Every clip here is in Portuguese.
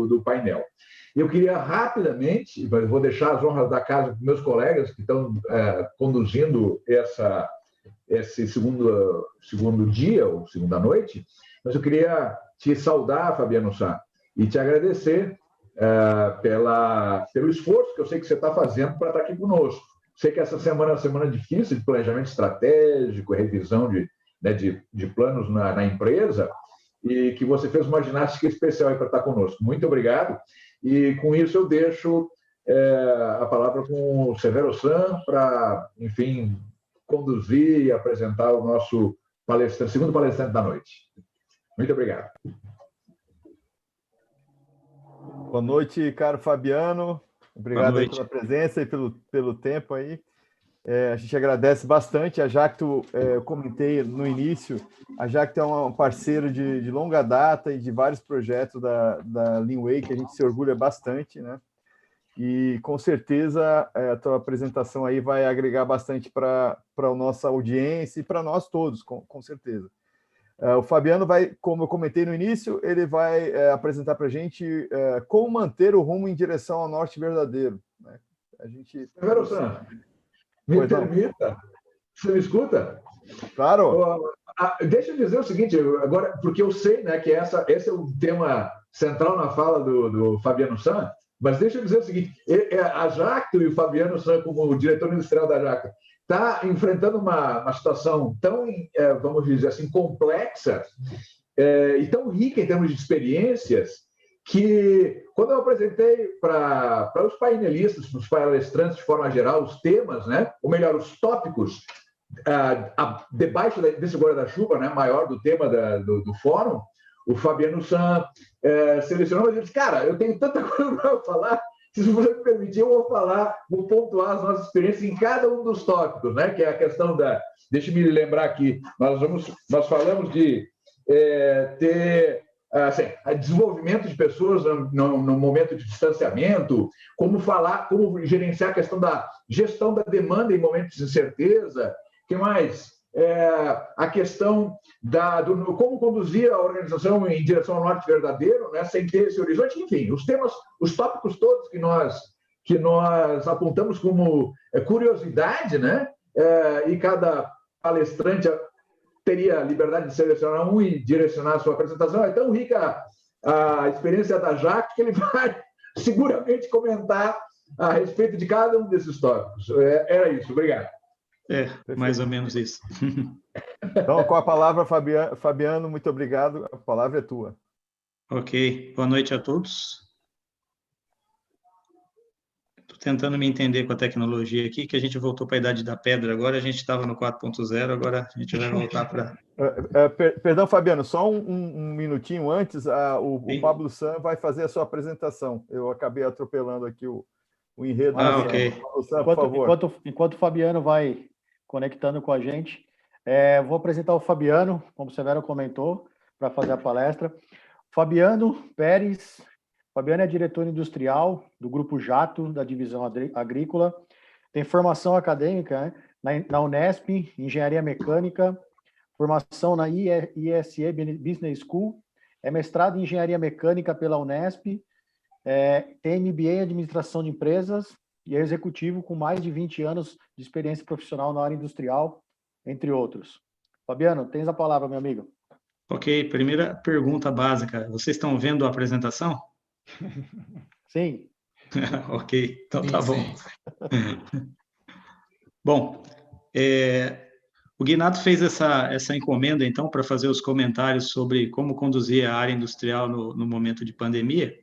do painel. Eu queria rapidamente, vou deixar as honras da casa para meus colegas que estão conduzindo esse segundo dia, ou segunda noite, mas eu queria te saudar, Fabiano Sá, e te agradecer pelo esforço que eu sei que você está fazendo para estar aqui conosco. Sei que essa semana é uma semana difícil de planejamento estratégico, revisão de planos na empresa, e que você fez uma ginástica especial para estar conosco. Muito obrigado. E com isso eu deixo a palavra com o Severo San para, enfim, conduzir e apresentar o nosso segundo palestrante da noite. Muito obrigado. Boa noite, caro Fabiano. Obrigado aí pela presença e pelo tempo aí. A gente agradece bastante. A Jacto, eu comentei no início, a Jacto é um parceiro de longa data e de vários projetos da Leanway, que a gente se orgulha bastante, né? E, com certeza, a tua apresentação aí vai agregar bastante para a nossa audiência e para nós todos, com certeza. O Fabiano vai, como eu comentei no início, ele vai apresentar para a gente como manter o rumo em direção ao norte verdadeiro, né? A gente... Severo San, me permita, você me escuta? Claro. Deixa eu dizer o seguinte, agora, porque eu sei, né, que esse é o tema central na fala do Fabiano San, mas deixa eu dizer o seguinte, a Jacto e o Fabiano San, como diretor industrial da Jacto, está enfrentando uma situação tão, vamos dizer assim, complexa e tão rica em termos de experiências, que quando eu apresentei para os painelistas, para os palestrantes de forma geral, os temas, né, ou melhor, os tópicos, debaixo desse guarda-chuva, né, maior do tema do fórum, o Fabiano San selecionou e disse, cara, eu tenho tanta coisa para falar, se você me permitir, eu vou pontuar as nossas experiências em cada um dos tópicos, né, que é a questão deixa-me lembrar aqui, nós falamos de ter desenvolvimento de pessoas no momento de distanciamento, como gerenciar a questão da gestão da demanda em momentos de incerteza, que mais? A questão como conduzir a organização em direção ao norte verdadeiro, né, sem ter esse horizonte, enfim, os tópicos todos que nós apontamos como curiosidade, né, e cada palestrante teria liberdade de selecionar um e direcionar a sua apresentação. É tão rica a experiência da Jacto que ele vai seguramente comentar a respeito de cada um desses tópicos. Era isso, obrigado. Mais ou menos isso. Então, com a palavra, Fabiano, muito obrigado. A palavra é tua. Ok. Boa noite a todos. Estou tentando me entender com a tecnologia aqui, que a gente voltou para a Idade da Pedra, agora a gente estava no 4.0, agora a gente vai voltar para... Perdão, Fabiano, só um minutinho antes, o Pablo San vai fazer a sua apresentação. Eu acabei atropelando aqui o enredo. Ok. Pablo San, por favor. Enquanto o Fabiano vai conectando com a gente, vou apresentar o Fabiano, como o Severo comentou, para fazer a palestra. Fabiano Pérez. Fabiano é diretor industrial do Grupo Jato, da divisão agrícola. Tem formação acadêmica, né, na Unesp, Engenharia Mecânica, formação na ISE Business School, é mestrado em Engenharia Mecânica pela Unesp, tem MBA em Administração de Empresas e é executivo com mais de 20 anos de experiência profissional na área industrial, entre outros. Fabiano, tens a palavra, meu amigo. Ok, primeira pergunta básica. Vocês estão vendo a apresentação? Sim. Ok, então tá bom. Bom, o Guinato fez essa encomenda, então, para fazer os comentários sobre como conduzir a área industrial no momento de pandemia.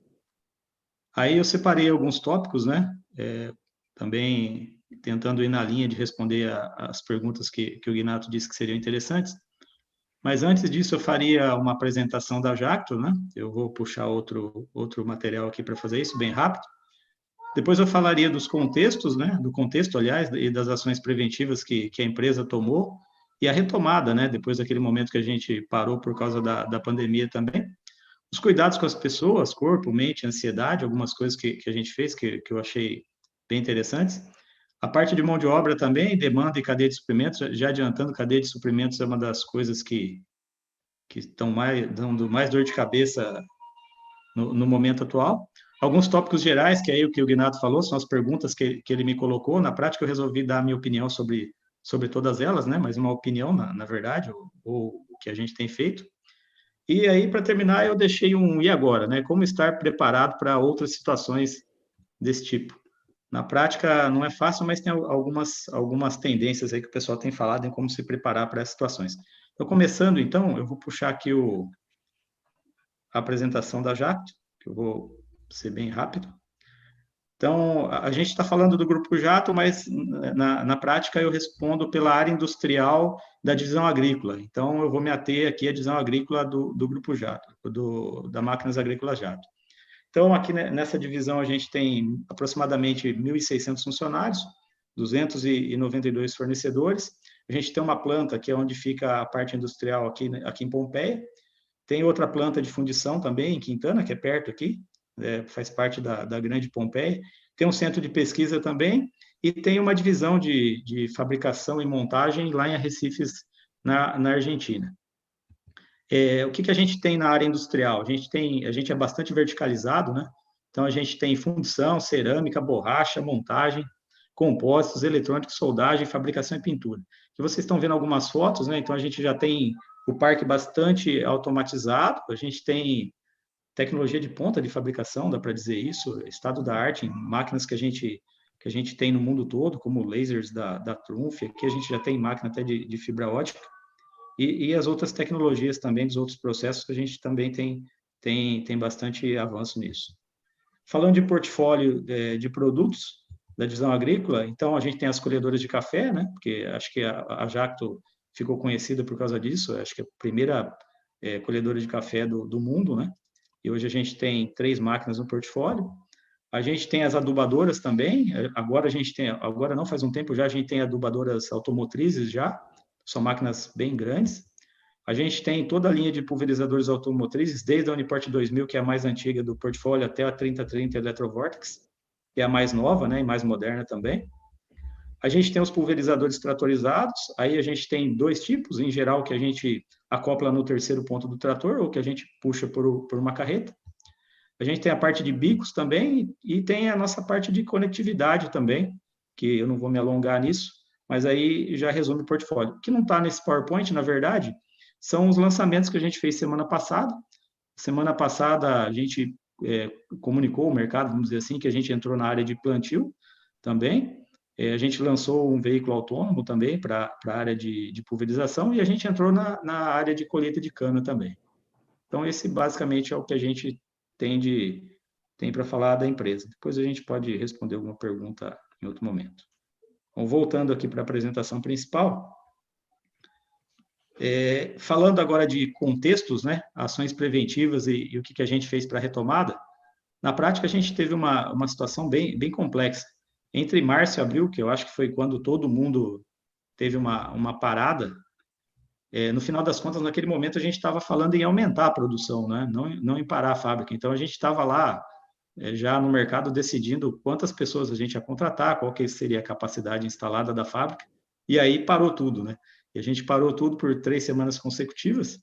Aí eu separei alguns tópicos, né? Também tentando ir na linha de responder as perguntas que o Guinato disse que seriam interessantes. Mas antes disso, eu faria uma apresentação da Jacto, né? Eu vou puxar outro material aqui para fazer isso, bem rápido. Depois eu falaria dos contextos, né? Do contexto, aliás, e das ações preventivas que a empresa tomou e a retomada, né? Depois daquele momento que a gente parou por causa da pandemia também. Os cuidados com as pessoas, corpo, mente, ansiedade, algumas coisas que a gente fez que eu achei bem interessantes. A parte de mão de obra também, demanda e cadeia de suprimentos, já adiantando, cadeia de suprimentos é uma das coisas que estão dando mais dor de cabeça no momento atual. Alguns tópicos gerais, que é aí o que o Guinato falou, são as perguntas que ele me colocou. Na prática, eu resolvi dar a minha opinião sobre todas elas, né? Mas uma opinião, na verdade, ou o que a gente tem feito. E aí, para terminar, eu deixei um e agora, né? Como estar preparado para outras situações desse tipo. Na prática, não é fácil, mas tem algumas tendências aí que o pessoal tem falado em como se preparar para essas situações. Então, começando, então, eu vou puxar aqui a apresentação da Jacto, que eu vou ser bem rápido. Então, a gente está falando do Grupo Jato, mas na prática eu respondo pela área industrial da divisão agrícola. Então, eu vou me ater aqui à divisão agrícola do Grupo Jato, da Máquinas Agrícolas Jato. Então, aqui nessa divisão a gente tem aproximadamente 1.600 funcionários, 292 fornecedores. A gente tem uma planta que é onde fica a parte industrial aqui em Pompeia. Tem outra planta de fundição também em Quintana, que é perto aqui, faz parte da grande Pompeia. Tem um centro de pesquisa também e tem uma divisão de fabricação e montagem lá em Arrecifes, na Argentina. O que a gente tem na área industrial? A gente é bastante verticalizado, né? Então, a gente tem fundição, cerâmica, borracha, montagem, compósitos, eletrônicos, soldagem, fabricação e pintura. E vocês estão vendo algumas fotos, né? Então, a gente já tem o parque bastante automatizado, a gente tem tecnologia de ponta de fabricação, dá para dizer isso, estado da arte em máquinas que a gente tem no mundo todo, como lasers da Trunf, aqui a gente já tem máquina até de fibra ótica, e as outras tecnologias também, dos outros processos, que a gente também tem bastante avanço nisso. Falando de portfólio de produtos da divisão agrícola, então a gente tem as colhedoras de café, né? Porque acho que a Jacto ficou conhecida por causa disso, acho que é a primeira colhedora de café do mundo, né? E hoje a gente tem 3 máquinas no portfólio. A gente tem as adubadoras também. Agora não faz um tempo já, a gente tem adubadoras automotrizes já, são máquinas bem grandes. A gente tem toda a linha de pulverizadores automotrizes, desde a Uniporte 2000, que é a mais antiga do portfólio, até a 3030 Electrovortex, que é a mais nova, né, e mais moderna também. A gente tem os pulverizadores tratorizados, aí a gente tem 2 tipos, em geral, que a gente acopla no terceiro ponto do trator, ou que a gente puxa por uma carreta. A gente tem a parte de bicos também, e tem a nossa parte de conectividade também, que eu não vou me alongar nisso, mas aí já resume o portfólio. O que não está nesse PowerPoint, na verdade, são os lançamentos que a gente fez semana passada. Semana passada, a gente comunicou o mercado, vamos dizer assim, que a gente entrou na área de plantio também. A gente lançou um veículo autônomo também para a área de pulverização e a gente entrou na área de colheita de cana também. Então, esse basicamente é o que a gente tem para falar da empresa. Depois a gente pode responder alguma pergunta em outro momento. Então, voltando aqui para a apresentação principal, falando agora de contextos, né, ações preventivas e o que a gente fez para a retomada, na prática a gente teve uma situação bem complexa. Entre março e abril, que eu acho que foi quando todo mundo teve uma parada, no final das contas, naquele momento, a gente estava falando em aumentar a produção, né? Não em parar a fábrica. Então, a gente estava lá, já no mercado, decidindo quantas pessoas a gente ia contratar, qual que seria a capacidade instalada da fábrica, e aí parou tudo, né? E a gente parou tudo por 3 semanas consecutivas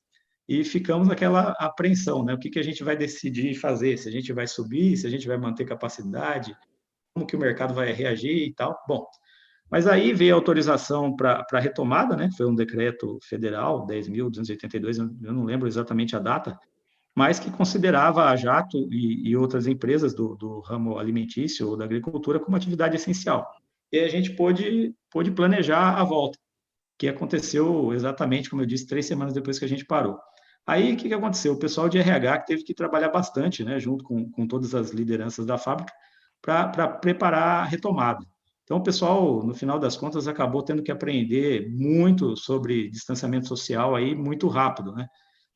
e ficamos naquela apreensão, né? O que a gente vai decidir fazer? Se a gente vai subir, se a gente vai manter capacidade, como que o mercado vai reagir e tal. Bom, mas aí veio a autorização para a retomada, né? Foi um decreto federal, 10.282, eu não lembro exatamente a data, mas que considerava a Jato e outras empresas do ramo alimentício ou da agricultura como atividade essencial. E a gente pôde planejar a volta, que aconteceu exatamente, como eu disse, 3 semanas depois que a gente parou. Aí, o que aconteceu? O pessoal de RH que teve que trabalhar bastante, né, junto com todas as lideranças da fábrica, para preparar a retomada. Então, o pessoal, no final das contas, acabou tendo que aprender muito sobre distanciamento social aí muito rápido, né?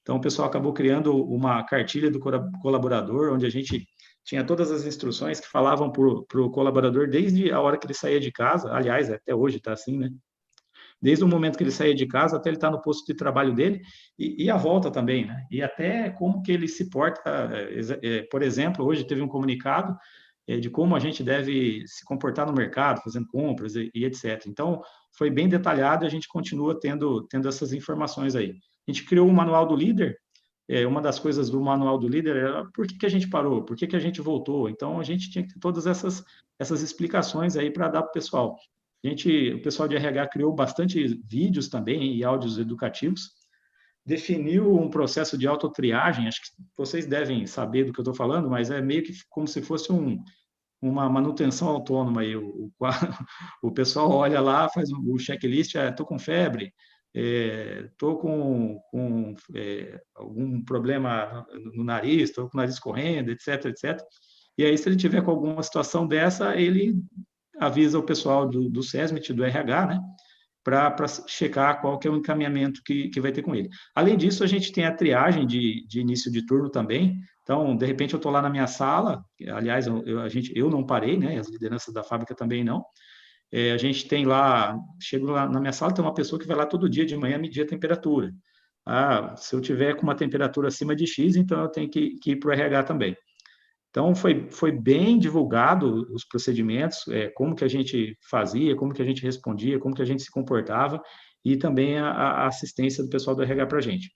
Então, o pessoal acabou criando uma cartilha do colaborador, onde a gente tinha todas as instruções que falavam para o colaborador desde a hora que ele saía de casa, aliás, até hoje está assim, né? Desde o momento que ele saía de casa até ele estar no posto de trabalho dele e a volta também, né? E até como que ele se porta, por exemplo, hoje teve um comunicado de como a gente deve se comportar no mercado, fazendo compras e etc. Então, foi bem detalhado e a gente continua tendo essas informações aí. A gente criou um manual do líder, uma das coisas do manual do líder era por que a gente parou, por que a gente voltou. Então, a gente tinha que ter todas essas explicações aí para dar para o pessoal. O pessoal de RH criou bastante vídeos também e áudios educativos, definiu um processo de autotriagem, acho que vocês devem saber do que eu estou falando, mas é meio que como se fosse uma manutenção autônoma. Aí, o pessoal olha lá, faz o checklist, estou com febre, estou com algum problema no nariz, estou com o nariz correndo, etc, etc. E aí, se ele tiver com alguma situação dessa, ele avisa o pessoal do SESMIT, do RH, né, para checar qual que é o encaminhamento que vai ter com ele. Além disso, a gente tem a triagem de início de turno também. Então, de repente, eu estou lá na minha sala, aliás, eu não parei, né, as lideranças da fábrica também não. A gente tem lá, chego lá na minha sala, tem uma pessoa que vai lá todo dia de manhã medir a temperatura. Se eu tiver com uma temperatura acima de X, então eu tenho que ir para o RH também. Então, foi bem divulgado os procedimentos, como que a gente fazia, como que a gente respondia, como que a gente se comportava, e também a assistência do pessoal do RH para a gente.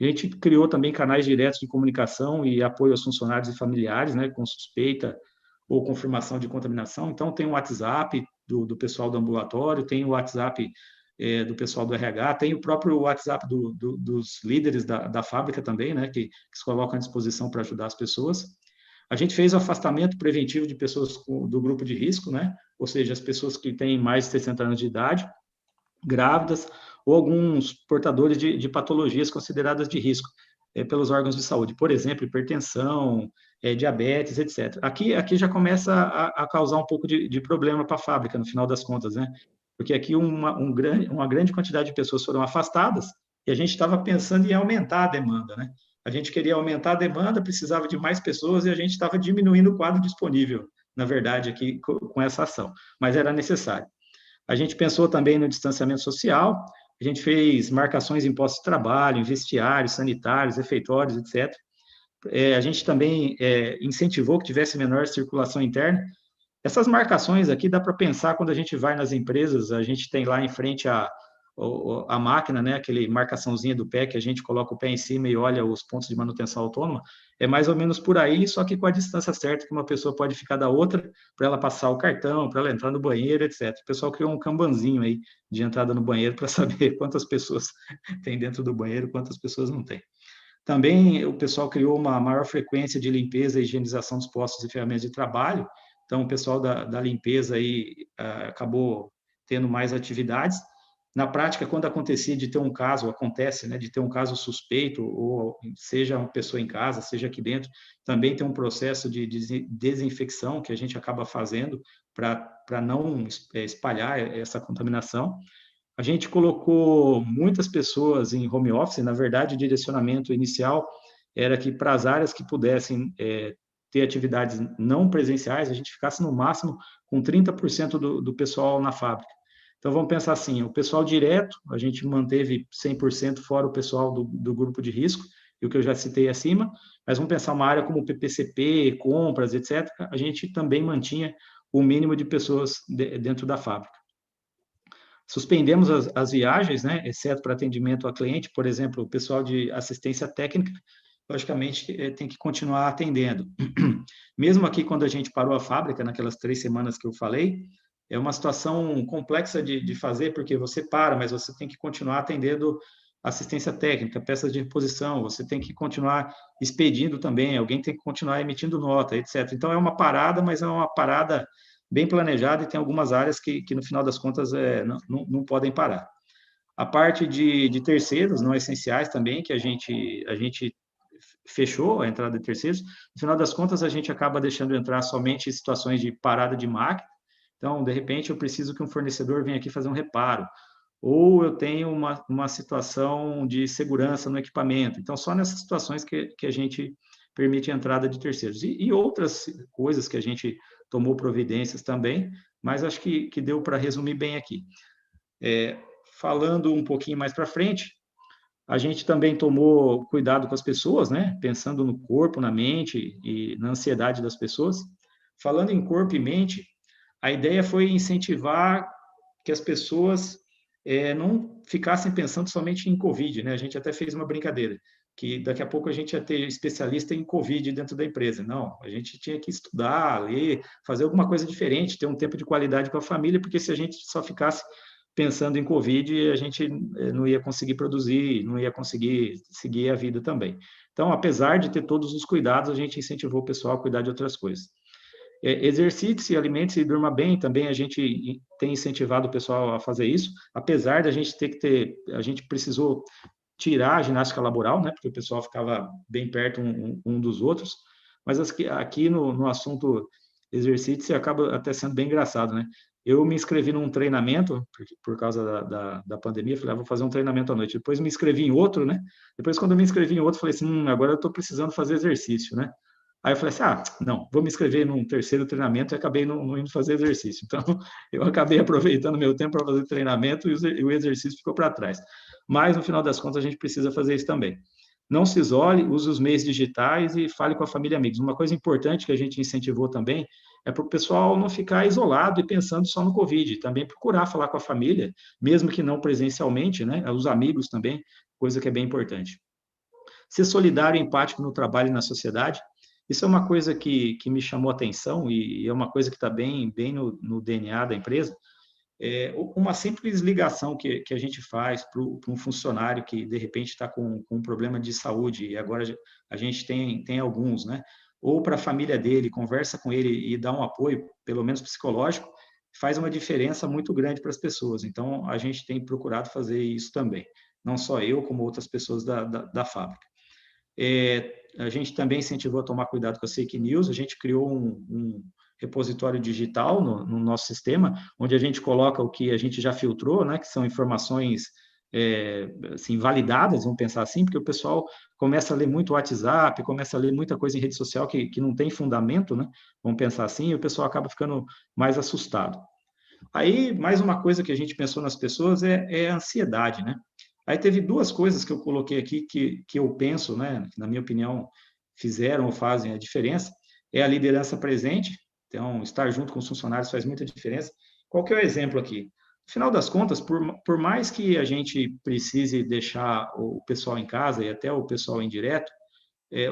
A gente criou também canais diretos de comunicação e apoio aos funcionários e familiares, né, com suspeita ou confirmação de contaminação. Então, tem o WhatsApp do pessoal do ambulatório, tem o WhatsApp do pessoal do RH, tem o próprio WhatsApp dos líderes da fábrica também, né, que se colocam à disposição para ajudar as pessoas. A gente fez o afastamento preventivo de pessoas do grupo de risco, né? Ou seja, as pessoas que têm mais de 60 anos de idade, grávidas, ou alguns portadores de patologias consideradas de risco pelos órgãos de saúde. Por exemplo, hipertensão, diabetes, etc. Aqui já começa a causar um pouco de problema para a fábrica, no final das contas, né? Porque aqui uma grande quantidade de pessoas foram afastadas e a gente estava pensando em aumentar a demanda, né? A gente queria aumentar a demanda, precisava de mais pessoas e a gente estava diminuindo o quadro disponível, na verdade, aqui com essa ação, mas era necessário. A gente pensou também no distanciamento social, a gente fez marcações em postos de trabalho, em vestiários, sanitários, refeitórios, etc. A gente também incentivou que tivesse menor circulação interna. Essas marcações aqui dá para pensar quando a gente vai nas empresas, a gente tem lá em frente a máquina, né, aquele marcaçãozinha do pé que a gente coloca o pé em cima e olha os pontos de manutenção autônoma, é mais ou menos por aí, só que com a distância certa que uma pessoa pode ficar da outra, para ela passar o cartão, para ela entrar no banheiro, etc. O pessoal criou um kanbanzinho aí de entrada no banheiro para saber quantas pessoas tem dentro do banheiro, quantas pessoas não tem. Também o pessoal criou uma maior frequência de limpeza e higienização dos postos e ferramentas de trabalho, então o pessoal da limpeza aí acabou tendo mais atividades. Na prática, quando acontecia de ter um caso, acontece, né, de ter um caso suspeito, ou seja uma pessoa em casa, seja aqui dentro, também tem um processo de desinfecção que a gente acaba fazendo para não espalhar essa contaminação. A gente colocou muitas pessoas em home office, na verdade, o direcionamento inicial era que para as áreas que pudessem ter atividades não presenciais, a gente ficasse no máximo com 30% do pessoal na fábrica. Então, vamos pensar assim, o pessoal direto, a gente manteve 100% fora o pessoal do grupo de risco, e o que eu já citei acima, mas vamos pensar uma área como PPCP, compras, etc., a gente também mantinha o mínimo de pessoas dentro da fábrica. Suspendemos as viagens, né, exceto para atendimento a cliente, por exemplo, o pessoal de assistência técnica, logicamente, tem que continuar atendendo. Mesmo aqui, quando a gente parou a fábrica, naquelas 3 semanas que eu falei, é uma situação complexa de fazer, porque você para, mas você tem que continuar atendendo assistência técnica, peças de reposição, você tem que continuar expedindo também, alguém tem que continuar emitindo nota, etc. Então, é uma parada, mas é uma parada bem planejada e tem algumas áreas que no final das contas, não podem parar. A parte de terceiros não essenciais também, que a gente fechou a entrada de terceiros, no final das contas, a gente acaba deixando entrar somente situações de parada de máquina. Então, de repente, eu preciso que um fornecedor venha aqui fazer um reparo, ou eu tenho uma situação de segurança no equipamento. Então, só nessas situações que a gente permite a entrada de terceiros. E outras coisas que a gente tomou providências também, mas acho que deu para resumir bem aqui. Falando um pouquinho mais para frente, a gente também tomou cuidado com as pessoas, né? Pensando no corpo, na mente e na ansiedade das pessoas. Falando em corpo e mente, a ideia foi incentivar que as pessoas não ficassem pensando somente em Covid, né? A gente até fez uma brincadeira. que daqui a pouco a gente ia ter especialista em Covid dentro da empresa. Não, a gente tinha que estudar, ler, fazer alguma coisa diferente, ter um tempo de qualidade com a família, porque se a gente só ficasse pensando em Covid, a gente não ia conseguir produzir, não ia conseguir seguir a vida também. Então, apesar de ter todos os cuidados, a gente incentivou o pessoal a cuidar de outras coisas. Exercite-se, alimente-se e durma bem, também a gente tem incentivado o pessoal a fazer isso, apesar de a gente a gente precisou tirar a ginástica laboral, né, porque o pessoal ficava bem perto um dos outros, mas aqui no assunto exercício acaba até sendo bem engraçado, né? Eu me inscrevi num treinamento, por causa da pandemia, falei, vou fazer um treinamento à noite. Depois me inscrevi em outro, né? Depois, quando eu me inscrevi em outro, falei assim, agora eu estou precisando fazer exercício, né? Aí eu falei assim, não, vou me inscrever num terceiro treinamento e acabei não indo fazer exercício. Então, eu acabei aproveitando meu tempo para fazer treinamento e o exercício ficou para trás. Mas, no final das contas, a gente precisa fazer isso também. Não se isole, use os meios digitais e fale com a família e amigos. Uma coisa importante que a gente incentivou também é para o pessoal não ficar isolado e pensando só no Covid, também procurar falar com a família, mesmo que não presencialmente, né? Os amigos também, coisa que é bem importante. Ser solidário e empático no trabalho e na sociedade, isso é uma coisa que me chamou a atenção e é uma coisa que está bem no DNA da empresa. Uma simples ligação que a gente faz para um funcionário que, de repente, está com um problema de saúde, e agora a gente tem alguns, né? Ou para a família dele, conversa com ele e dá um apoio, pelo menos psicológico, faz uma diferença muito grande para as pessoas. Então, a gente tem procurado fazer isso também. Não só eu, como outras pessoas da fábrica. A gente também incentivou a tomar cuidado com as fake news, a gente criou um repositório digital no nosso sistema, onde a gente coloca o que a gente já filtrou, né, que são informações assim, validadas, vamos pensar assim, porque o pessoal começa a ler muito WhatsApp, começa a ler muita coisa em rede social que não tem fundamento, né, vamos pensar assim, e o pessoal acaba ficando mais assustado. Aí, mais uma coisa que a gente pensou nas pessoas é a ansiedade, né? Aí teve duas coisas que eu coloquei aqui que eu penso, né, na minha opinião, fizeram ou fazem a diferença. É a liderança presente, então, estar junto com os funcionários faz muita diferença. Qual que é o exemplo aqui? No final das contas, por mais que a gente precise deixar o pessoal em casa e até o pessoal indireto,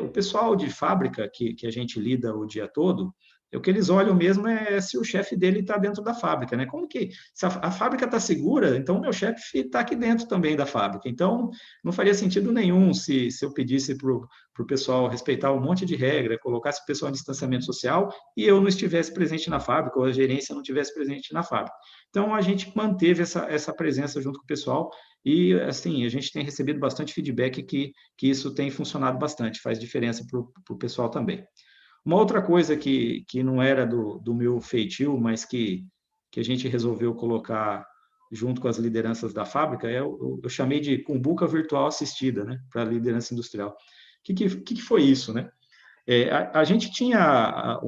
o pessoal de fábrica que a gente lida o dia todo, o que eles olham mesmo é se o chefe dele está dentro da fábrica, né? Como que, se a fábrica está segura, então o meu chefe está aqui dentro também da fábrica. Então, não faria sentido nenhum se eu pedisse para o pessoal respeitar um monte de regra, colocasse o pessoal em distanciamento social e eu não estivesse presente na fábrica, ou a gerência não estivesse presente na fábrica. Então, a gente manteve essa presença junto com o pessoal e, assim, a gente tem recebido bastante feedback que isso tem funcionado bastante, faz diferença para o pessoal também. Uma outra coisa que não era do meu feitio, mas que a gente resolveu colocar junto com as lideranças da fábrica, eu chamei de cumbuca virtual assistida, né, para a liderança industrial. O que foi isso, né? A gente tinha,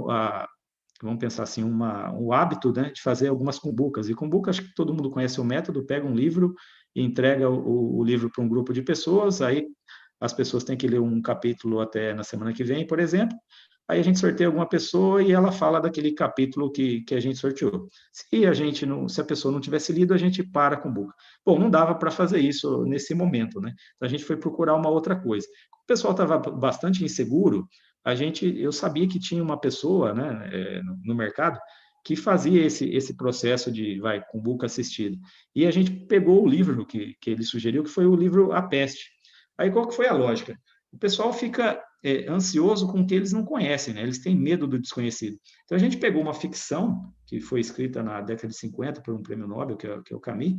vamos pensar assim, o hábito, né, de fazer algumas cumbucas, e cumbuca, acho que todo mundo conhece o método, pega um livro e entrega o livro para um grupo de pessoas, aí as pessoas têm que ler um capítulo até na semana que vem, por exemplo. Aí a gente sorteia alguma pessoa e ela fala daquele capítulo que a gente sorteou. Se a pessoa não tivesse lido, a gente para com o book. Bom, não dava para fazer isso nesse momento, né? Então a gente foi procurar uma outra coisa. O pessoal estava bastante inseguro. Eu sabia que tinha uma pessoa, né, no mercado que fazia esse processo com book assistido. E a gente pegou o livro que ele sugeriu, que foi o livro A Peste. Aí qual que foi a lógica? O pessoal fica ansioso com o que eles não conhecem, né? Eles têm medo do desconhecido. Então, a gente pegou uma ficção que foi escrita na década de 50 por um prêmio Nobel, que é o Camus,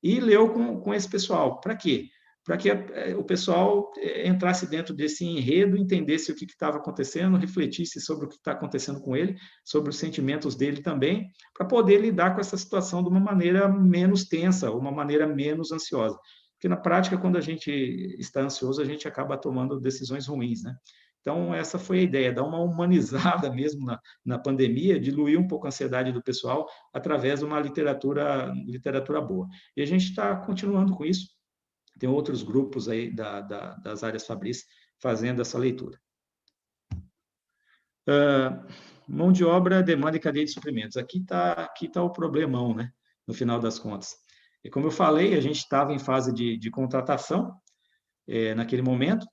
e leu com esse pessoal. Para quê? Para que o pessoal entrasse dentro desse enredo, entendesse o que estava acontecendo, refletisse sobre o que está acontecendo com ele, sobre os sentimentos dele também, para poder lidar com essa situação de uma maneira menos tensa, uma maneira menos ansiosa. Porque na prática, quando a gente está ansioso, a gente acaba tomando decisões ruins, né? Então, essa foi a ideia, dar uma humanizada mesmo na pandemia, diluir um pouco a ansiedade do pessoal através de uma literatura boa. E a gente está continuando com isso. Tem outros grupos aí das áreas fabris fazendo essa leitura. Mão de obra, demanda e cadeia de suprimentos. Aqui tá o problemão, né? No final das contas. E como eu falei, a gente estava em fase de contratação naquele momento,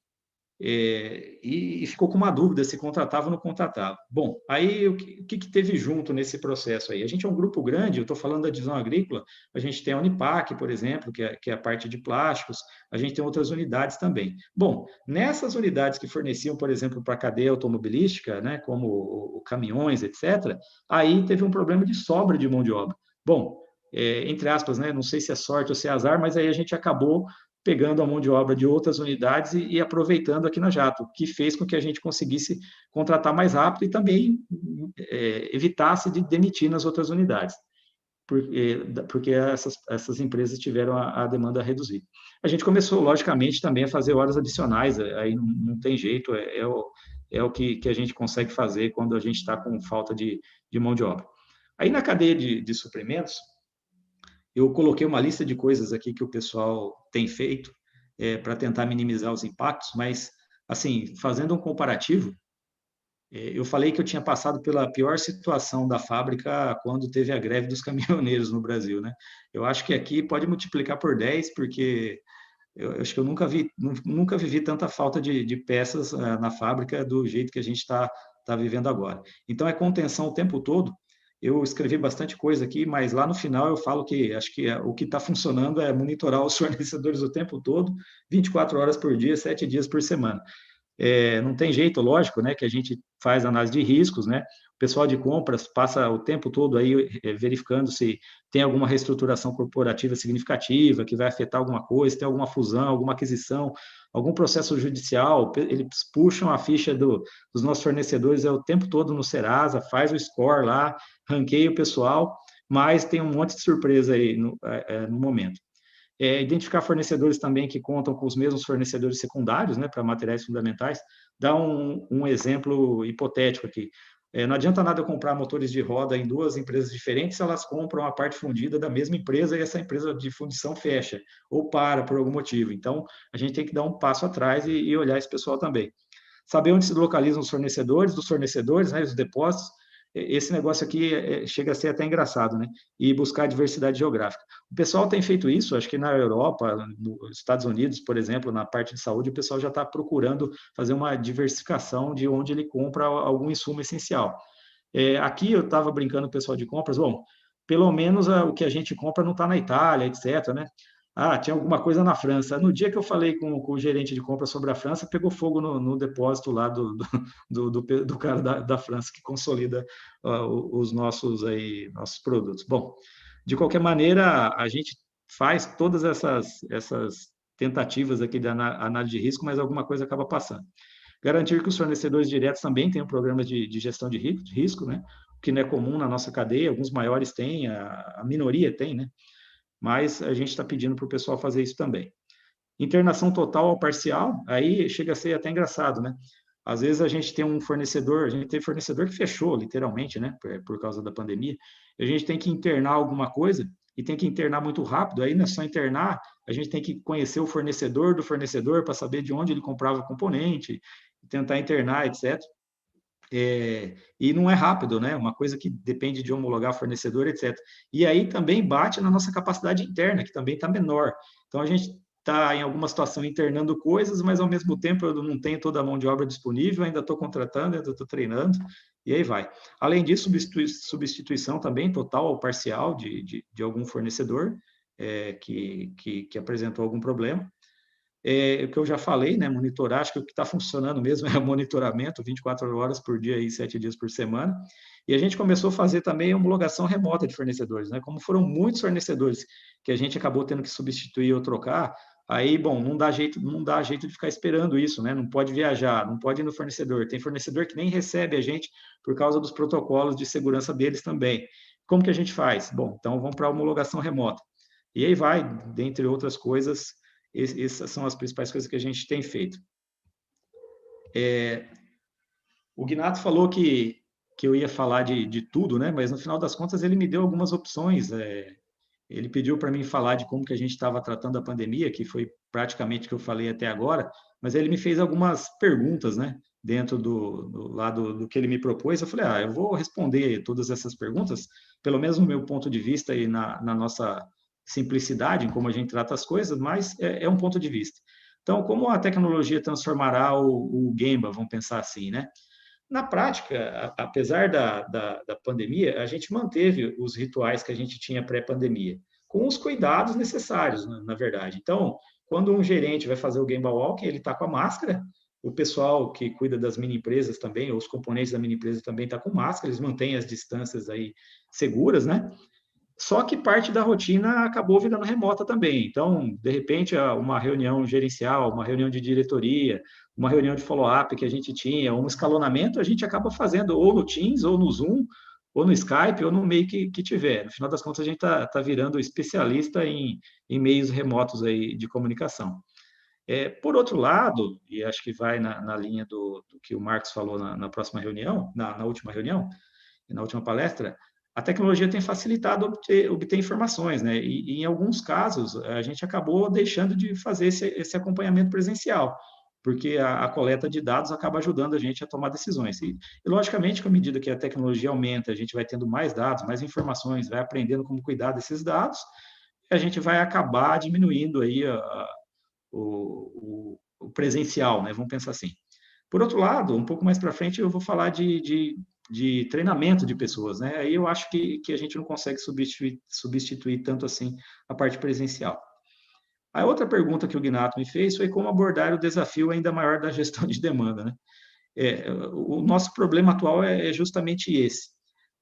e ficou com uma dúvida se contratava ou não contratava. Bom, aí o que teve junto nesse processo aí? A gente é um grupo grande, eu estou falando da divisão agrícola, a gente tem a Unipac, por exemplo, que é a parte de plásticos, a gente tem outras unidades também. Bom, nessas unidades que forneciam, por exemplo, para a cadeia automobilística, né, como caminhões, etc., aí teve um problema de sobra de mão de obra. Bom, entre aspas, né, não sei se é sorte ou se é azar, mas aí a gente acabou pegando a mão de obra de outras unidades e aproveitando aqui na Jato, que fez com que a gente conseguisse contratar mais rápido e também evitasse de demitir nas outras unidades, porque essas empresas tiveram a demanda reduzida. A gente começou, logicamente, também a fazer horas adicionais, aí não tem jeito, é o que a gente consegue fazer quando a gente está com falta de mão de obra. Aí na cadeia de suprimentos, eu coloquei uma lista de coisas aqui que o pessoal tem feito para tentar minimizar os impactos, mas, assim, fazendo um comparativo, eu falei que eu tinha passado pela pior situação da fábrica quando teve a greve dos caminhoneiros no Brasil, né? Eu acho que aqui pode multiplicar por 10, porque eu acho que eu nunca vivi tanta falta de peças na fábrica do jeito que a gente está vivendo agora. Então, é contenção o tempo todo. Eu escrevi bastante coisa aqui, mas lá no final eu falo que acho que o que está funcionando é monitorar os fornecedores o tempo todo, 24 horas por dia, 7 dias por semana. Não tem jeito, lógico, né, que a gente faz análise de riscos, né? O pessoal de compras passa o tempo todo aí verificando se tem alguma reestruturação corporativa significativa que vai afetar alguma coisa, se tem alguma fusão, alguma aquisição, algum processo judicial. Eles puxam a ficha dos nossos fornecedores o tempo todo no Serasa, faz o score lá, ranqueia o pessoal, mas tem um monte de surpresa aí no momento. Identificar fornecedores também que contam com os mesmos fornecedores secundários, né, para materiais fundamentais. Dá um exemplo hipotético aqui. Não adianta nada eu comprar motores de roda em duas empresas diferentes se elas compram a parte fundida da mesma empresa e essa empresa de fundição fecha ou para por algum motivo. Então, a gente tem que dar um passo atrás e olhar esse pessoal também. Saber onde se localizam os fornecedores, dos fornecedores, né, os depósitos. Esse negócio aqui chega a ser até engraçado, né? E buscar diversidade geográfica. O pessoal tem feito isso, acho que na Europa, nos Estados Unidos, por exemplo, na parte de saúde, o pessoal já está procurando fazer uma diversificação de onde ele compra algum insumo essencial. Aqui eu estava brincando com o pessoal de compras, bom, pelo menos o que a gente compra não está na Itália, etc., né? Tinha alguma coisa na França. No dia que eu falei com o gerente de compra sobre a França, pegou fogo no depósito lá do cara da França, que consolida os nossos produtos. Bom, de qualquer maneira, a gente faz todas essas tentativas aqui de análise de risco, mas alguma coisa acaba passando. Garantir que os fornecedores diretos também tenham programas de gestão de risco, né? O que não é comum na nossa cadeia, alguns maiores têm, a minoria tem, né? Mas a gente está pedindo para o pessoal fazer isso também. Internação total ou parcial, aí chega a ser até engraçado, né? Às vezes a gente tem fornecedor que fechou, literalmente, né? Por causa da pandemia. A gente tem que internar alguma coisa e tem que internar muito rápido. Aí não é só internar, a gente tem que conhecer o fornecedor do fornecedor para saber de onde ele comprava o componente, tentar internar, etc. E não é rápido, né? Uma coisa que depende de homologar fornecedor, etc. E aí também bate na nossa capacidade interna, que também está menor. Então, a gente está, em alguma situação, internando coisas, mas, ao mesmo tempo, eu não tenho toda a mão de obra disponível, ainda estou contratando, ainda estou treinando, e aí vai. Além disso, substituição também, total ou parcial, de algum fornecedor que apresentou algum problema. O que eu já falei, né, monitorar, acho que o que está funcionando mesmo é o monitoramento, 24 horas por dia e 7 dias por semana. E a gente começou a fazer também a homologação remota de fornecedores, né? Como foram muitos fornecedores que a gente acabou tendo que substituir ou trocar, aí, bom, não dá jeito de ficar esperando isso, né? Não pode viajar, não pode ir no fornecedor. Tem fornecedor que nem recebe a gente por causa dos protocolos de segurança deles também. Como que a gente faz? Bom, então vamos para a homologação remota. E aí vai, dentre outras coisas, essas são as principais coisas que a gente tem feito. O Gnato falou que eu ia falar de tudo, né? Mas no final das contas ele me deu algumas opções. Ele pediu para mim falar de como que a gente estava tratando a pandemia, que foi praticamente o que eu falei até agora, mas ele me fez algumas perguntas, né? Dentro do lado do que ele me propôs. Eu falei, eu vou responder todas essas perguntas, pelo menos no meu ponto de vista e na nossa simplicidade em como a gente trata as coisas, mas é um ponto de vista. Então, como a tecnologia transformará o Gemba, vamos pensar assim, né? Na prática, apesar da pandemia, a gente manteve os rituais que a gente tinha pré-pandemia, com os cuidados necessários, na verdade. Então, quando um gerente vai fazer o Gemba Walking, ele está com a máscara, o pessoal que cuida das mini empresas também, ou os componentes da mini empresa também está com máscara, eles mantêm as distâncias aí seguras, né? Só que parte da rotina acabou virando remota também. Então, de repente, uma reunião gerencial, uma reunião de diretoria, uma reunião de follow-up que a gente tinha, um escalonamento, a gente acaba fazendo ou no Teams, ou no Zoom, ou no Skype, ou no meio que tiver. No final das contas, a gente está virando especialista em meios remotos aí de comunicação. Por outro lado, e acho que vai na linha do que o Marcos falou na próxima reunião, na última reunião, na última palestra, a tecnologia tem facilitado obter informações, né? E em alguns casos, a gente acabou deixando de fazer esse acompanhamento presencial, porque a coleta de dados acaba ajudando a gente a tomar decisões. E, logicamente, com a medida que a tecnologia aumenta, a gente vai tendo mais dados, mais informações, vai aprendendo como cuidar desses dados, a gente vai acabar diminuindo aí o presencial, né? Vamos pensar assim. Por outro lado, um pouco mais para frente, eu vou falar de treinamento de pessoas, né? Aí eu acho que a gente não consegue substituir tanto assim a parte presencial. A outra pergunta que o Gnato me fez foi como abordar o desafio ainda maior da gestão de demanda, né? O nosso problema atual é justamente esse.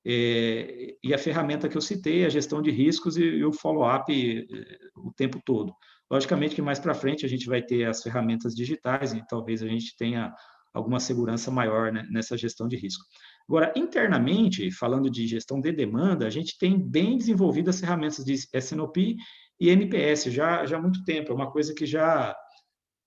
E a ferramenta que eu citei, a gestão de riscos e o follow-up o tempo todo. Logicamente que mais para frente a gente vai ter as ferramentas digitais e talvez a gente tenha alguma segurança maior, né, nessa gestão de risco. Agora, internamente, falando de gestão de demanda, a gente tem bem desenvolvidas as ferramentas de S&OP e NPS já há muito tempo, é uma coisa que já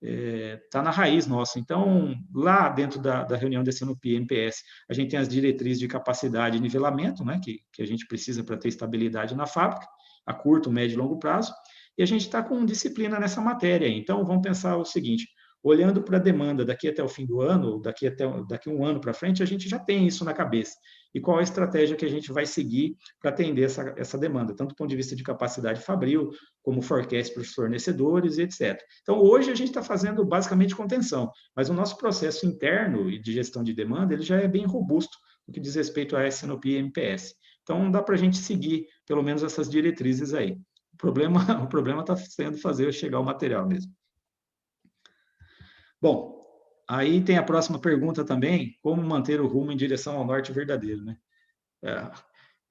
está na raiz nossa. Então, lá dentro da reunião da S&OP e NPS, a gente tem as diretrizes de capacidade e nivelamento, né, que a gente precisa para ter estabilidade na fábrica, a curto, médio e longo prazo, e a gente está com disciplina nessa matéria. Então, vamos pensar o seguinte, olhando para a demanda daqui até o fim do ano, daqui um ano para frente, a gente já tem isso na cabeça. E qual a estratégia que a gente vai seguir para atender essa demanda, tanto do ponto de vista de capacidade fabril, como forecast para os fornecedores, etc. Então, hoje a gente está fazendo basicamente contenção, mas o nosso processo interno de gestão de demanda ele já é bem robusto no que diz respeito a S&OP e MPS. Então, dá para a gente seguir pelo menos essas diretrizes aí. O problema está sendo fazer chegar o material mesmo. Bom, aí tem a próxima pergunta também, como manter o rumo em direção ao norte verdadeiro, né?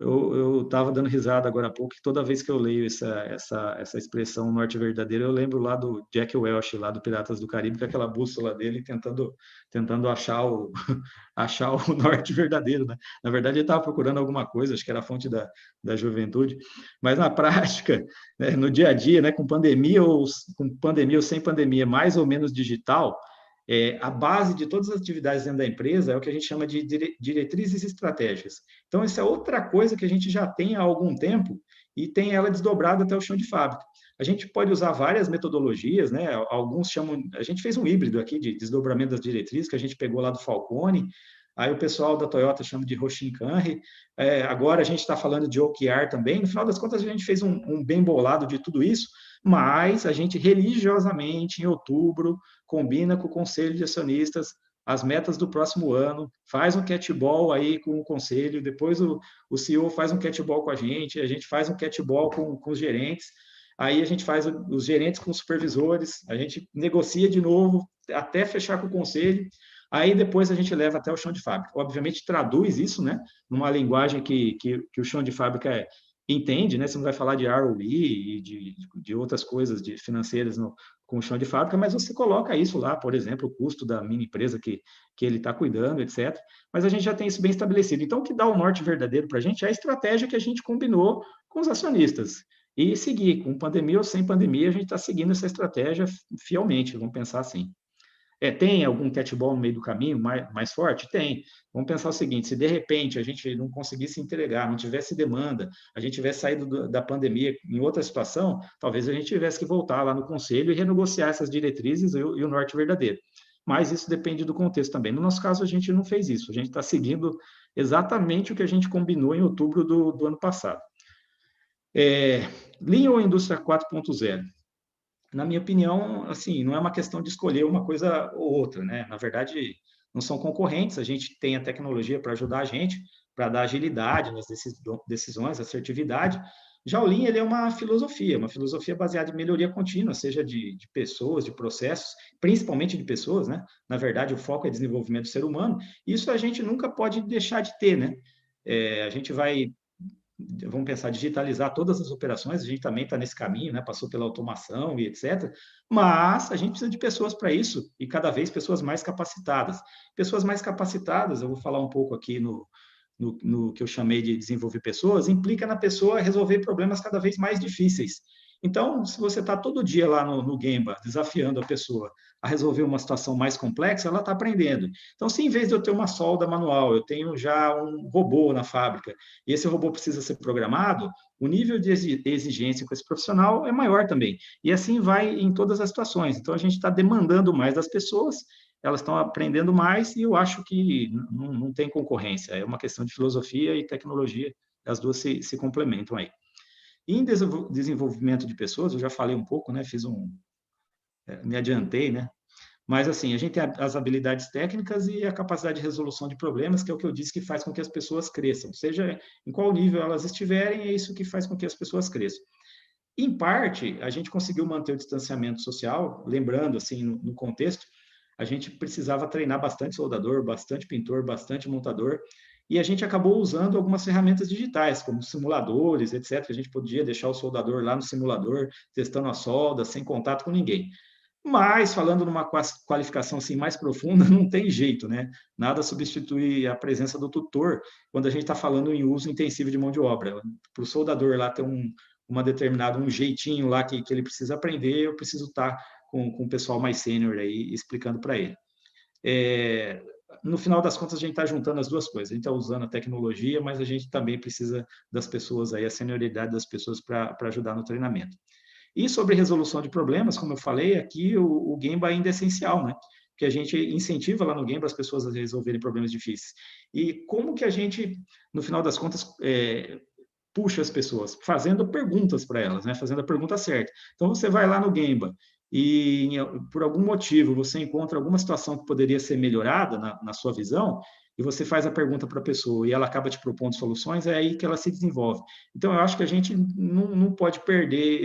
Eu estava dando risada agora há pouco, que toda vez que eu leio essa expressão norte verdadeiro, eu lembro lá do Jack Welch, lá do Piratas do Caribe, com aquela bússola dele tentando achar o norte verdadeiro, né? Na verdade, ele estava procurando alguma coisa, acho que era a fonte da juventude, mas na prática, né, no dia a dia, né, com pandemia ou sem pandemia, mais ou menos digital, a base de todas as atividades dentro da empresa é o que a gente chama de diretrizes estratégicas. Então, essa é outra coisa que a gente já tem há algum tempo e tem ela desdobrada até o chão de fábrica. A gente pode usar várias metodologias, né? Alguns chamam... A gente fez um híbrido aqui de desdobramento das diretrizes, que a gente pegou lá do Falcone, aí o pessoal da Toyota chama de Hoshinkanri, agora a gente está falando de OKR também. No final das contas, a gente fez um bem bolado de tudo isso, mas a gente religiosamente, em outubro, combina com o Conselho de Acionistas as metas do próximo ano, faz um catch-ball aí com o Conselho, depois o CEO faz um catch-ball com a gente faz um catch-ball com os gerentes, aí a gente faz os gerentes com os supervisores, a gente negocia de novo até fechar com o Conselho, aí depois a gente leva até o chão de fábrica. Obviamente, traduz isso, né, numa linguagem que o chão de fábrica entende, né? Você não vai falar de ROE e de outras coisas financeiras com o chão de fábrica, mas você coloca isso lá, por exemplo, o custo da mini empresa que ele está cuidando, etc. Mas a gente já tem isso bem estabelecido. Então, o que dá o norte verdadeiro para a gente é a estratégia que a gente combinou com os acionistas. E seguir, com pandemia ou sem pandemia, a gente está seguindo essa estratégia fielmente, vamos pensar assim. Tem algum catch-ball no meio do caminho mais forte? Tem. Vamos pensar o seguinte, se de repente a gente não conseguisse entregar, não tivesse demanda, a gente tivesse saído da pandemia em outra situação, talvez a gente tivesse que voltar lá no conselho e renegociar essas diretrizes e o norte verdadeiro. Mas isso depende do contexto também. No nosso caso, a gente não fez isso. A gente está seguindo exatamente o que a gente combinou em outubro do ano passado. Lean ou Indústria 4.0? na minha opinião, assim, não é uma questão de escolher uma coisa ou outra, né? Na verdade, não são concorrentes, a gente tem a tecnologia para ajudar a gente, para dar agilidade nas decisões, assertividade. Já o Lean, ele é uma filosofia baseada em melhoria contínua, seja de pessoas, de processos, principalmente de pessoas, né? Na verdade, o foco é desenvolvimento do ser humano. Isso a gente nunca pode deixar de ter, né? A gente vai, vamos pensar, digitalizar todas as operações, a gente também está nesse caminho, né? Passou pela automação e etc. Mas a gente precisa de pessoas para isso, e cada vez pessoas mais capacitadas. Pessoas mais capacitadas, eu vou falar um pouco aqui no que eu chamei de desenvolver pessoas, implica na pessoa resolver problemas cada vez mais difíceis. Então, se você está todo dia lá no Gemba, desafiando a pessoa a resolver uma situação mais complexa, ela está aprendendo. Então, se em vez de eu ter uma solda manual, eu tenho já um robô na fábrica, e esse robô precisa ser programado, o nível de exigência com esse profissional é maior também. E assim vai em todas as situações. Então, a gente está demandando mais das pessoas, elas estão aprendendo mais, e eu acho que não tem concorrência. É uma questão de filosofia e tecnologia, as duas se complementam aí. Em desenvolvimento de pessoas, eu já falei um pouco, né? Me adiantei, né? Mas, assim, a gente tem as habilidades técnicas e a capacidade de resolução de problemas, que é o que eu disse que faz com que as pessoas cresçam. Seja em qual nível elas estiverem, é isso que faz com que as pessoas cresçam. Em parte, a gente conseguiu manter o distanciamento social, lembrando, assim, no contexto, a gente precisava treinar bastante soldador, bastante pintor, bastante montador, e a gente acabou usando algumas ferramentas digitais, como simuladores, etc. A gente podia deixar o soldador lá no simulador, testando a solda, sem contato com ninguém. Mas, falando numa qualificação assim mais profunda, não tem jeito, né? Nada substitui a presença do tutor quando a gente está falando em uso intensivo de mão de obra. Para o soldador lá ter um jeitinho lá que ele precisa aprender, eu preciso estar com o pessoal mais sênior aí explicando para ele. No final das contas, a gente está juntando as duas coisas. A gente está usando a tecnologia, mas a gente também precisa das pessoas aí, a senioridade das pessoas para ajudar no treinamento. E sobre resolução de problemas, como eu falei, aqui o Gemba ainda é essencial, né? Porque a gente incentiva lá no Gemba as pessoas a resolverem problemas difíceis. E como que a gente, no final das contas, puxa as pessoas? Fazendo perguntas para elas, né? Fazendo a pergunta certa. Então, você vai lá no Gemba e, por algum motivo, você encontra alguma situação que poderia ser melhorada na sua visão, e você faz a pergunta para a pessoa e ela acaba te propondo soluções, é aí que ela se desenvolve. Então, eu acho que a gente não pode perder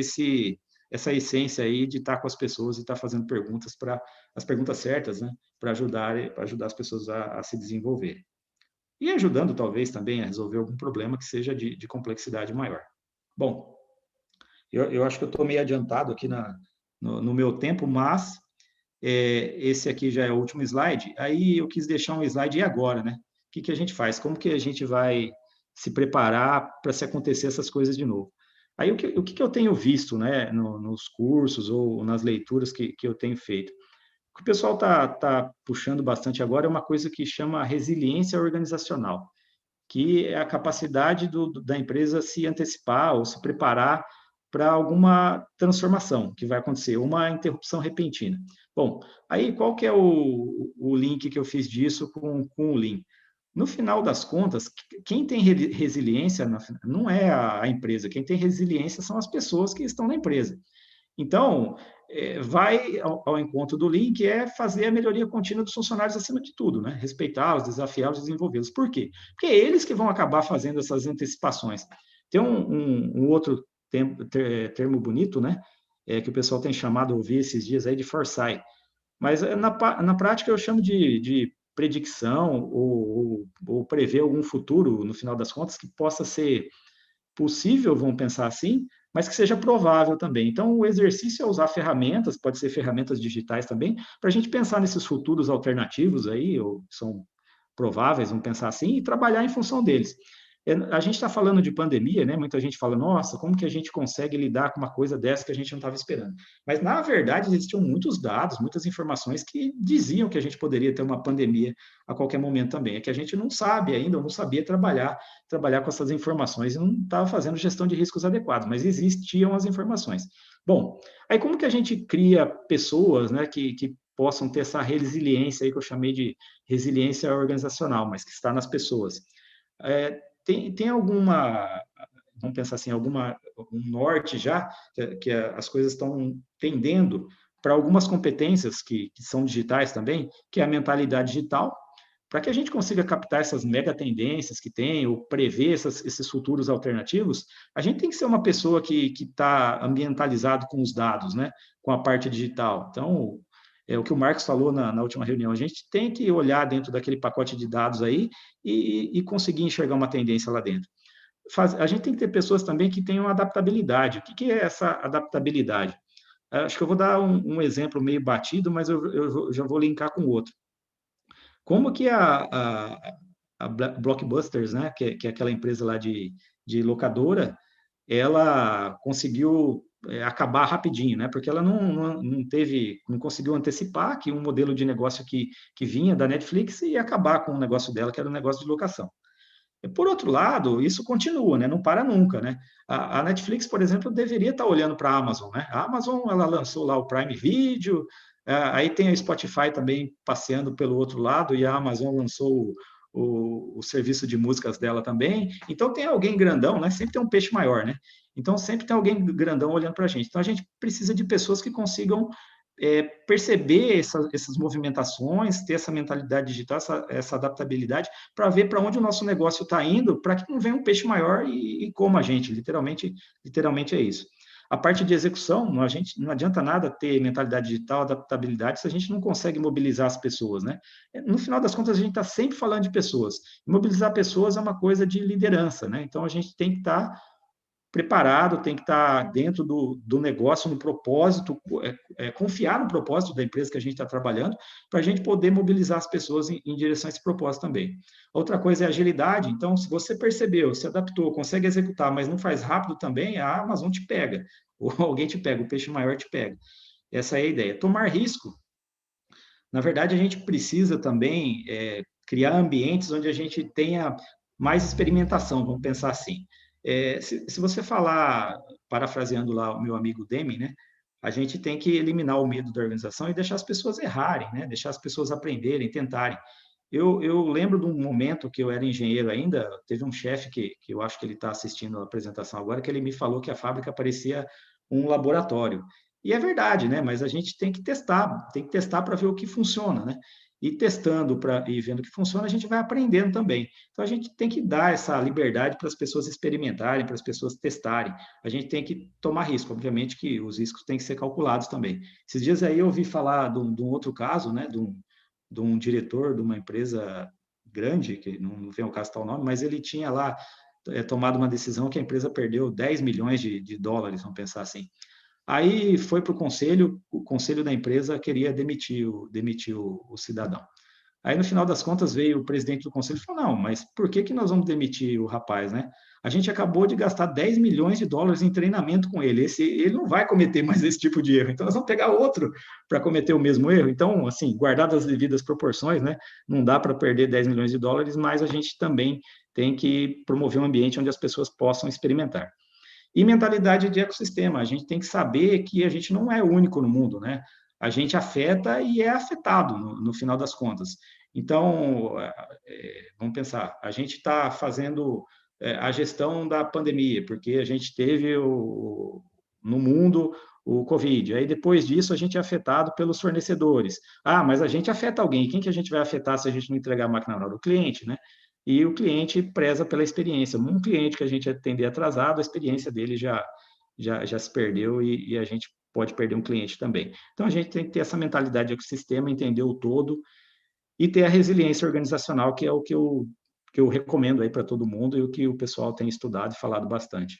essa essência aí de estar com as pessoas e estar fazendo perguntas as perguntas certas, né? Para ajudar as pessoas a se desenvolver. E ajudando, talvez, também a resolver algum problema que seja de complexidade maior. Bom, eu acho que eu estou meio adiantado aqui no meu tempo, mas esse aqui já é o último slide. Aí eu quis deixar um slide, e agora, né? O que a gente faz? Como que a gente vai se preparar para se acontecer essas coisas de novo? Aí o que eu tenho visto, né, nos cursos ou nas leituras que eu tenho feito? O que o pessoal está puxando bastante agora é uma coisa que chama resiliência organizacional, que é a capacidade da empresa se antecipar ou se preparar para alguma transformação que vai acontecer, uma interrupção repentina. Bom, aí qual que é o link que eu fiz disso com o Lean? No final das contas, quem tem resiliência não é a empresa, quem tem resiliência são as pessoas que estão na empresa. Então, vai ao encontro do Lean, que é fazer a melhoria contínua dos funcionários acima de tudo, né? Respeitá-los, desafiá-los, desenvolvê-los. Por quê? Porque é eles que vão acabar fazendo essas antecipações. Tem um outro termo bonito, né? Que o pessoal tem chamado, eu ouvi esses dias aí, de foresight. Mas na prática eu chamo de predicção ou prever algum futuro, no final das contas, que possa ser possível, vamos pensar assim, mas que seja provável também. Então, o exercício é usar ferramentas, pode ser ferramentas digitais também, para a gente pensar nesses futuros alternativos aí, ou são prováveis, vamos pensar assim, e trabalhar em função deles. A gente está falando de pandemia, né? Muita gente fala, nossa, como que a gente consegue lidar com uma coisa dessa que a gente não estava esperando? Mas, na verdade, existiam muitos dados, muitas informações que diziam que a gente poderia ter uma pandemia a qualquer momento também. É que a gente não sabe ainda, ou não sabia trabalhar com essas informações e não estava fazendo gestão de riscos adequados, mas existiam as informações. Bom, aí como que a gente cria pessoas, né, que possam ter essa resiliência aí que eu chamei de resiliência organizacional, mas que está nas pessoas? Tem alguma vamos pensar assim, um norte já, que as coisas estão tendendo para algumas competências que são digitais também, que é a mentalidade digital, para que a gente consiga captar essas mega tendências que tem, ou prever esses futuros alternativos, a gente tem que ser uma pessoa que está ambientalizado com os dados, né? Com a parte digital. Então, é o que o Marcos falou na última reunião, a gente tem que olhar dentro daquele pacote de dados aí e conseguir enxergar uma tendência lá dentro. A gente tem que ter pessoas também que tenham adaptabilidade. O que é essa adaptabilidade? Acho que eu vou dar um exemplo meio batido, mas eu já vou linkar com outro. Como que a Blockbusters, né, que é aquela empresa lá de locadora, ela conseguiu acabar rapidinho, né? Porque ela não conseguiu antecipar que um modelo de negócio que vinha da Netflix ia acabar com o negócio dela, que era um negócio de locação. Por outro lado, isso continua, né? Não para nunca, né? A Netflix, por exemplo, deveria estar olhando para a Amazon, né? A Amazon, ela lançou lá o Prime Video, aí tem a Spotify também passeando pelo outro lado, e a Amazon lançou o serviço de músicas dela também. Então, tem alguém grandão, né? Sempre tem um peixe maior, né? Então, sempre tem alguém grandão olhando para a gente. Então, a gente precisa de pessoas que consigam perceber essas movimentações, ter essa mentalidade digital, essa adaptabilidade, para ver para onde o nosso negócio está indo, para que não venha um peixe maior e coma a gente. Literalmente é isso. A parte de execução, não adianta nada ter mentalidade digital, adaptabilidade, se a gente não consegue mobilizar as pessoas, né? No final das contas, a gente está sempre falando de pessoas. Mobilizar pessoas é uma coisa de liderança, né? Então, a gente tem que estar preparado, tem que estar dentro do negócio, no propósito, confiar no propósito da empresa que a gente está trabalhando, para a gente poder mobilizar as pessoas em direção a esse propósito também. Outra coisa é agilidade. Então, se você percebeu, se adaptou, consegue executar, mas não faz rápido também, a Amazon te pega, ou alguém te pega, o peixe maior te pega. Essa é a ideia. Tomar risco. Na verdade, a gente precisa também criar ambientes onde a gente tenha mais experimentação, vamos pensar assim. Se você falar, parafraseando lá o meu amigo Deming, né, a gente tem que eliminar o medo da organização e deixar as pessoas errarem, né, deixar as pessoas aprenderem, tentarem. Eu lembro de um momento que eu era engenheiro ainda, teve um chefe que eu acho que ele está assistindo a apresentação agora, que ele me falou que a fábrica parecia um laboratório. E é verdade, né? Mas a gente tem que testar para ver o que funciona, né? E testando e vendo que funciona, a gente vai aprendendo também. Então, a gente tem que dar essa liberdade para as pessoas experimentarem, para as pessoas testarem. A gente tem que tomar risco. Obviamente que os riscos têm que ser calculados também. Esses dias aí eu ouvi falar de um outro caso, né, de um diretor de uma empresa grande, que não vem ao caso tal nome, mas ele tinha lá tomado uma decisão que a empresa perdeu 10 milhões de dólares, vamos pensar assim. Aí foi para o conselho da empresa queria demitir o cidadão. Aí, no final das contas, veio o presidente do conselho e falou, não, mas por que nós vamos demitir o rapaz, né? A gente acabou de gastar 10 milhões de dólares em treinamento com ele. Ele não vai cometer mais esse tipo de erro. Então, nós vamos pegar outro para cometer o mesmo erro. Então, assim, guardadas as devidas proporções, né? Não dá para perder 10 milhões de dólares, mas a gente também tem que promover um ambiente onde as pessoas possam experimentar. E mentalidade de ecossistema, a gente tem que saber que a gente não é único no mundo, né? A gente afeta e é afetado no final das contas. Então, vamos pensar, a gente está fazendo a gestão da pandemia, porque a gente teve no mundo o Covid. Aí, depois disso, a gente é afetado pelos fornecedores. Ah, mas a gente afeta alguém. Quem que a gente vai afetar se a gente não entregar a máquina na hora? O cliente, né? E o cliente preza pela experiência. Um cliente que a gente atender atrasado, a experiência dele já se perdeu e a gente pode perder um cliente também. Então, a gente tem que ter essa mentalidade de ecossistema, entender o todo e ter a resiliência organizacional, que é o que eu recomendo aí para todo mundo e o que o pessoal tem estudado e falado bastante.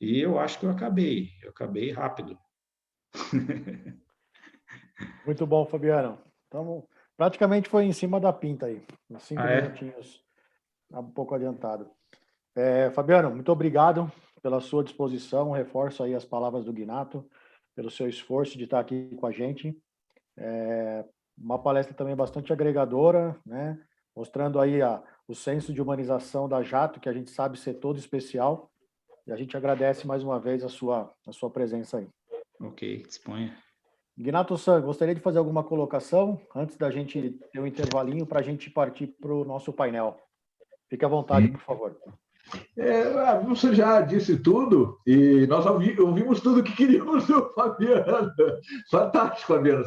E eu acho que eu acabei rápido. Muito bom, Fabiano. Então, praticamente foi em cima da pinta aí, uns 5 minutinhos, um pouco adiantado. Fabiano, muito obrigado pela sua disposição, reforço aí as palavras do Ginato, pelo seu esforço de estar aqui com a gente. Uma palestra também bastante agregadora, né? Mostrando aí o senso de humanização da Jato, que a gente sabe ser todo especial, e a gente agradece mais uma vez a sua presença aí. Ok, disponha. Ginato-san, gostaria de fazer alguma colocação antes da gente ter um intervalinho para a gente partir para o nosso painel. Fique à vontade, por favor. Você já disse tudo e nós ouvimos tudo que queríamos do Fabiano. Fantástico, Fabiano.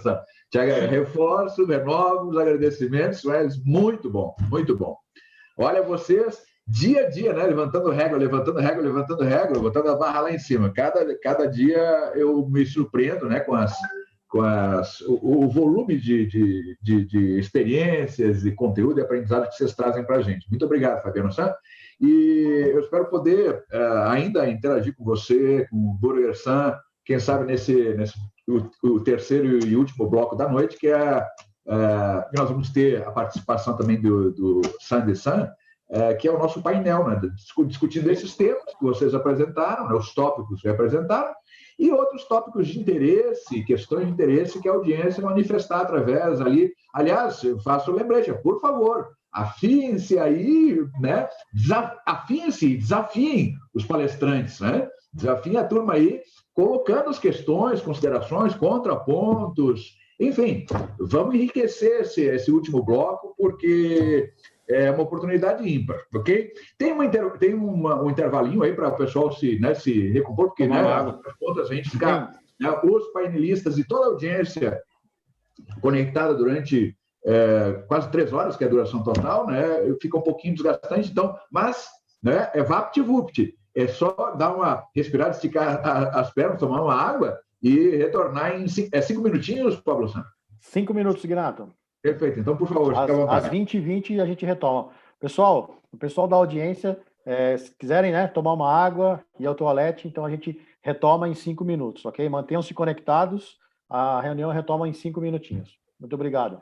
Reforço, renovo os agradecimentos, mas muito bom, muito bom. Olha, vocês, dia a dia, né? Levantando régua, botando a barra lá em cima. Cada dia eu me surpreendo, né? O volume de experiências e conteúdo e aprendizado que vocês trazem para a gente. Muito obrigado, Fabiano San. E eu espero poder ainda interagir com você, com o Burger San, quem sabe o terceiro e último bloco da noite, que nós vamos ter a participação também do Sandy San, que é o nosso painel, né, discutindo esses temas que vocês apresentaram, né, os tópicos que apresentaram, e outros tópicos de interesse, questões de interesse que a audiência manifestar através ali. Aliás, eu faço lembrete, por favor, afiem-se aí, né? Afiem-se, desafiem os palestrantes, né? Desafiem a turma aí, colocando as questões, considerações, contrapontos, enfim, vamos enriquecer esse último bloco, porque é uma oportunidade ímpar, ok? Tem um intervalinho aí para o pessoal se recompor, porque, né, a gente ficar, né, os painelistas e toda a audiência conectada durante quase 3 horas, que é a duração total, né? Fica um pouquinho desgastante, então, mas, né, é vapt-vupt. É só dar uma respirada, esticar as pernas, tomar uma água e retornar em 5 minutinhos, Pablo Santos. 5 minutos, Ignato. Perfeito. Então, por favor, fica à vontade. Às 20h20 a gente retoma. Pessoal, o pessoal da audiência, se quiserem, né, tomar uma água e ir ao toalete, então a gente retoma em 5 minutos, ok? Mantenham-se conectados. A reunião retoma em 5 minutinhos. Muito obrigado.